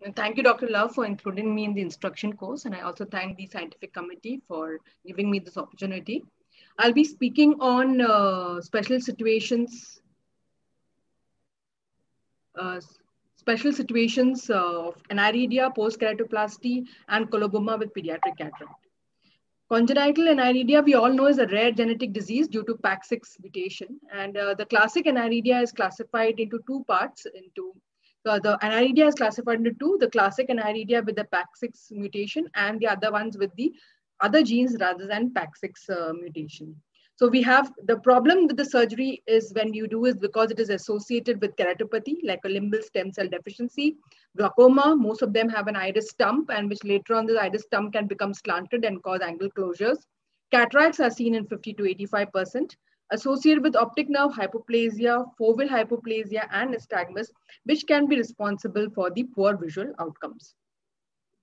And thank you, Dr. Love, for including me in the instruction course. And I also thank the scientific committee for giving me this opportunity. I'll be speaking on special situations, uh, special situations of aniridia, post-keratoplasty, and coloboma with pediatric cataract. Congenital aniridia, we all know, is a rare genetic disease due to PAX6 mutation. And the classic aniridia is classified into two parts. The aniridia is classified into two, the classic aniridia with the PAX6 mutation and the other ones with the other genes rather than PAX6 mutation. So we have the problem with the surgery is when you do is because it is associated with keratopathy, like a limbal stem cell deficiency, glaucoma. Most of them have an iris stump, and which later on the iris stump can become slanted and cause angle closures. Cataracts are seen in 50 to 85%, associated with optic nerve hypoplasia, foveal hypoplasia, and nystagmus, which can be responsible for the poor visual outcomes.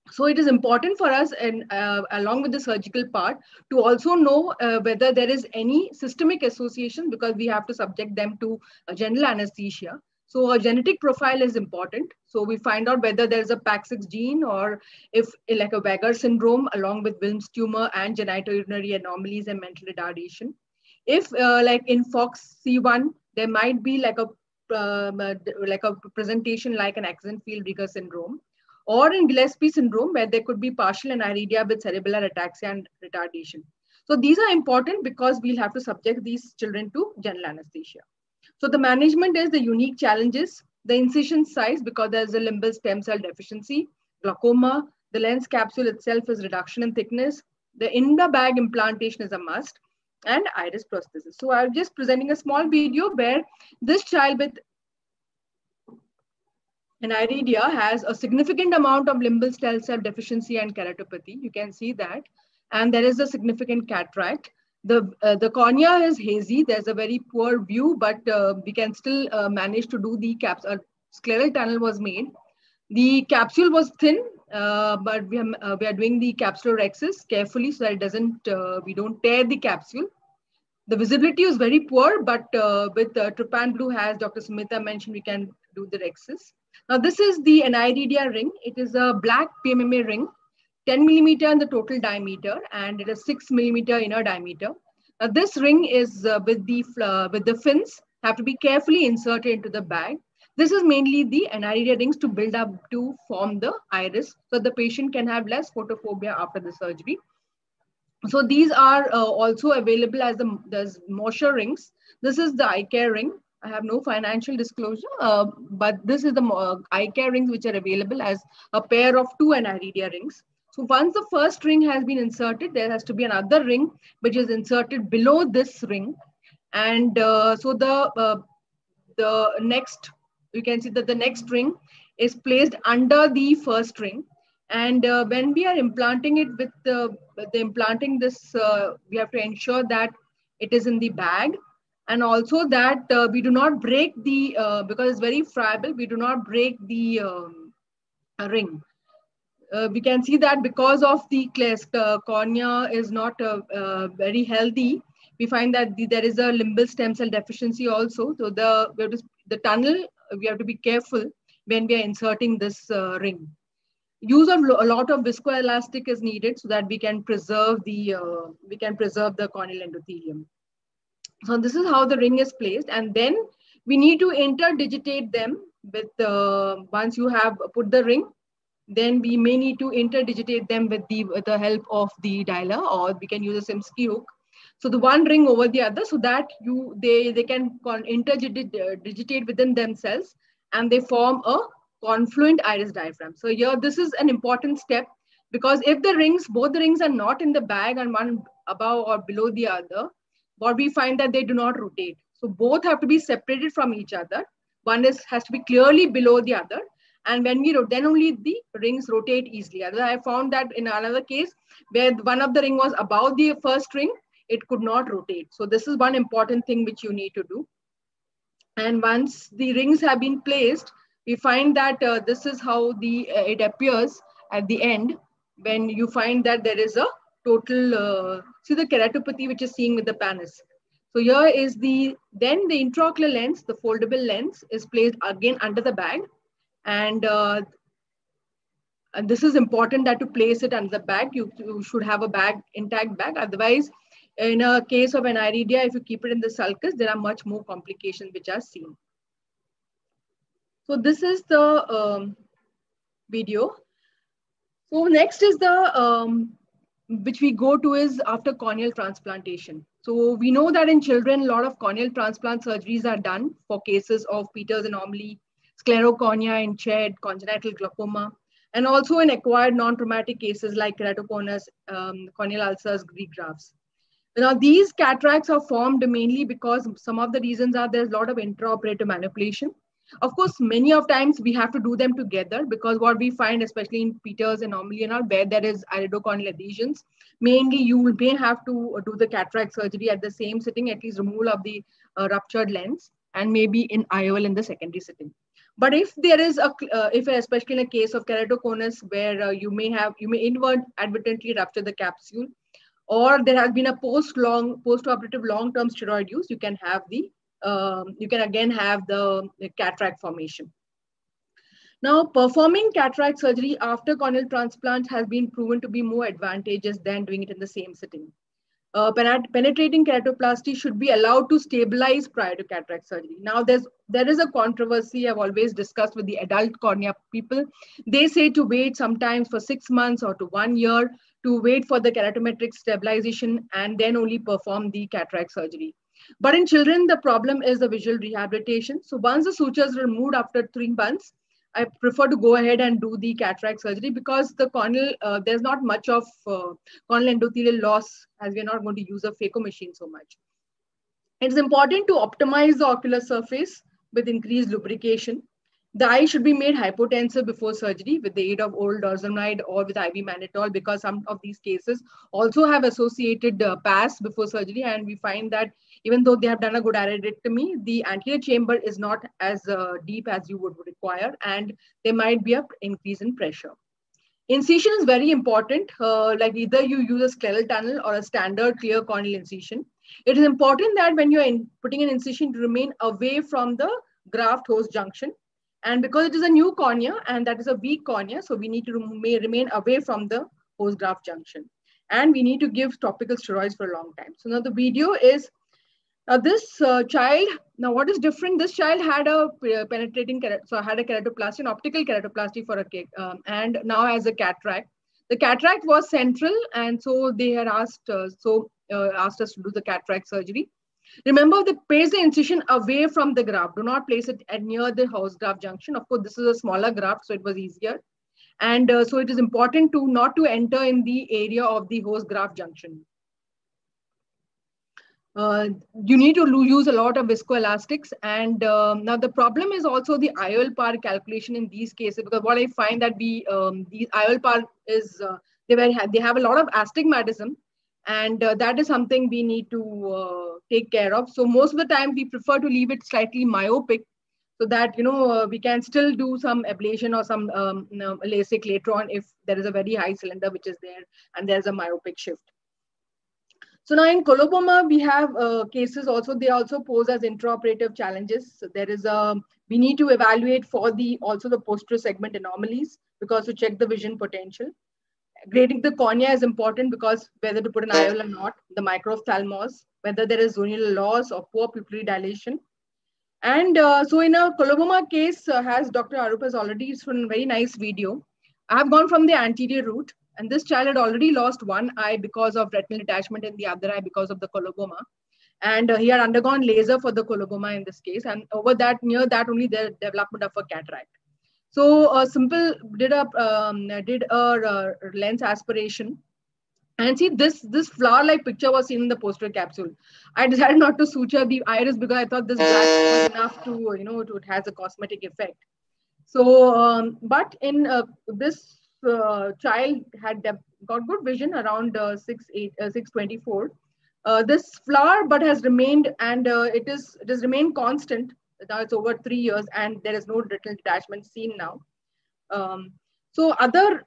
So it is important for us, and along with the surgical part, to also know whether there is any systemic association, because we have to subject them to a general anesthesia. So a genetic profile is important. So we find out whether there's a PAX6 gene, or if like a Weger syndrome along with Wilms tumor and genitourinary anomalies and mental retardation. If like in FOXC1, there might be like a presentation like an Axenfeld-Rieger syndrome, or in Gillespie syndrome, where there could be partial aniridia with cerebellar ataxia and retardation. So these are important because we'll have to subject these children to general anesthesia. So the management is the unique challenges, the incision size because there's a limbal stem cell deficiency, glaucoma, the lens capsule itself is reduction in thickness, the in the bag implantation is a must, and iris prosthesis. So I'm just presenting a small video where this child with aniridia has a significant amount of limbal stem cell deficiency and keratopathy. You can see that. And there is a significant cataract. The cornea is hazy. There's a very poor view, but we can still manage to do the capsule. Scleral tunnel was made. The capsule was thin, but we are doing the capsulorhexis carefully so that it doesn't, we don't tear the capsule. The visibility is very poor, but with Trypan Blue, as Dr. Sumita mentioned, we can do the rhexis. Now, this is the aniridia ring. It is a black PMMA ring, 10 millimeter in the total diameter, and it is 6 millimeter inner diameter. Now, this ring is with the fins have to be carefully inserted into the bag. This is mainly the aniridia rings to build up to form the iris, so the patient can have less photophobia after the surgery. So these are also available as there's Mosher rings. This is the eye care ring. I have no financial disclosure, but this is the eye care rings which are available as a pair of two aniridia rings. So once the first ring has been inserted, there has to be another ring which is inserted below this ring. And so the next, you can see that the next ring is placed under the first ring. And when we are implanting it with the implanting this, we have to ensure that it is in the bag, and also that we do not break the, because it's very friable, we do not break the ring. We can see that because of the cornea is not very healthy, we find that there is a limbal stem cell deficiency also. So the tunnel, we have to be careful when we are inserting this ring. Use of a lot of viscoelastic is needed so that we can preserve the corneal endothelium. So this is how the ring is placed, and then we need to interdigitate them with once you have put the ring, then we may need to interdigitate them with the help of the dialer, or we can use a Simsky hook. So the one ring over the other, so that they can interdigitate within themselves, and they form a confluent iris diaphragm. So here, this is an important step, because if both the rings are not in the bag and one above or below the other, what we find that they do not rotate. So both have to be separated from each other. One has to be clearly below the other. And when we then only the rings rotate easily. Otherwise, I found that in another case where one of the ring was above the first ring, it could not rotate. So this is one important thing which you need to do. And once the rings have been placed, we find that this is how it appears at the end, when you find that there is a total, see the keratopathy which is seen with the pannus. So here is then the intraocular lens, the foldable lens is placed again under the bag. And And this is important that to place it under the bag, you should have a bag, intact bag. Otherwise, in a case of aniridia, if you keep it in the sulcus, there are much more complications which are seen. So this is the video. So next is the, which we go to is after corneal transplantation. So we know that in children, a lot of corneal transplant surgeries are done for cases of Peters anomaly, sclerocornea in CHED, congenital glaucoma, and also in acquired non-traumatic cases like keratoconus, corneal ulcers, Greek grafts. Now, these cataracts are formed mainly because some of the reasons are there's a lot of intraoperative manipulation. Of course, many of times we have to do them together because what we find, especially in Peters anomaly and all, where there is iridocorneal adhesions, mainly you may have to do the cataract surgery at the same sitting, at least removal of the ruptured lens, and maybe in IOL in the secondary sitting. But if there is if especially in a case of keratoconus where you may inadvertently rupture the capsule, or there has been a post-operative long-term steroid use, you can have the you can again have the cataract formation. Now, performing cataract surgery after corneal transplant has been proven to be more advantageous than doing it in the same sitting. Penetrating keratoplasty should be allowed to stabilize prior to cataract surgery. Now, there is a controversy I've always discussed with the adult cornea people. They say to wait sometimes for 6 months or to 1 year to wait for the keratometric stabilization and then only perform the cataract surgery. But in children, the problem is the visual rehabilitation. So once the sutures are removed after 3 months, I prefer to go ahead and do the cataract surgery because the corneal, there's not much of corneal endothelial loss as we're not going to use a phaco machine so much. It's important to optimize the ocular surface with increased lubrication. The eye should be made hypotensive before surgery with the aid of oral dorzolamide or with IV mannitol because some of these cases also have associated PAS before surgery, and we find that even though they have done a good iridectomy, the anterior chamber is not as deep as you would require, and there might be an increase in pressure. Incision is very important, like either you use a scleral tunnel or a standard clear corneal incision. It is important that when you're putting an incision to remain away from the graft host junction. And because it is a new cornea and that is a weak cornea, so we need to remain away from the host graft junction. And we need to give topical steroids for a long time. So now the video is this child. Now what is different? This child had a penetrating, so had a keratoplasty, an optical keratoplasty for a and now has a cataract. The cataract was central, and so they had asked us to do the cataract surgery. Remember, place the incision away from the graft. Do not place it near the host graft junction. Of course, this is a smaller graft, so it was easier. And so it is important not to enter in the area of the host graft junction. You need to use a lot of viscoelastics. And now the problem is also the IOL power calculation in these cases, because what I find that the IOL power is, they have a lot of astigmatism. And that is something we need to take care of. So most of the time we prefer to leave it slightly myopic so that, we can still do some ablation or some LASIK later on if there is a very high cylinder which is there and there's a myopic shift. So now in coloboma, we have cases also, they also pose as intraoperative challenges. So there is we need to evaluate for also the posterior segment anomalies because to check the vision potential. Grading the cornea is important because whether to put an IOL or not, the microphthalmos, whether there is zonal loss or poor pupillary dilation. And so in a coloboma case, as Dr. Arup has already shown a very nice video, I have gone from the anterior route, and this child had already lost one eye because of retinal detachment in the other eye because of the coloboma. And he had undergone laser for the coloboma in this case, and near that only the development of a cataract. So simple did a lens aspiration, and see this flower-like picture was seen in the posterior capsule. I decided not to suture the iris because I thought this black was enough to it has a cosmetic effect. So but in this child had got good vision around 624. This flower but has remained, and it has remained constant. Now it's over 3 years and there is no retinal detachment seen now. So other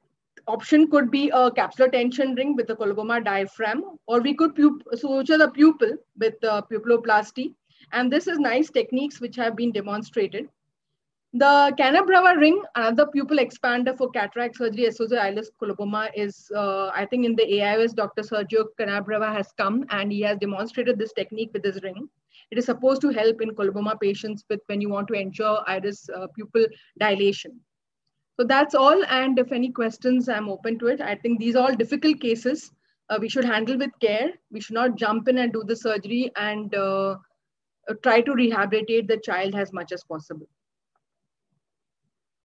option could be a capsular tension ring with the coloboma diaphragm, or we could suture the pupil with pupilloplasty. And this is nice techniques which have been demonstrated. The Canabrava ring, another pupil expander for cataract surgery associated with ileus coloboma, is, I think in the AIOS, Dr. Sergio Canabrava has come and he has demonstrated this technique with his ring. It is supposed to help in coloboma patients with when you want to ensure iris pupil dilation. So that's all. And if any questions, I'm open to it. I think these are all difficult cases. We should handle with care. We should not jump in and do the surgery and try to rehabilitate the child as much as possible.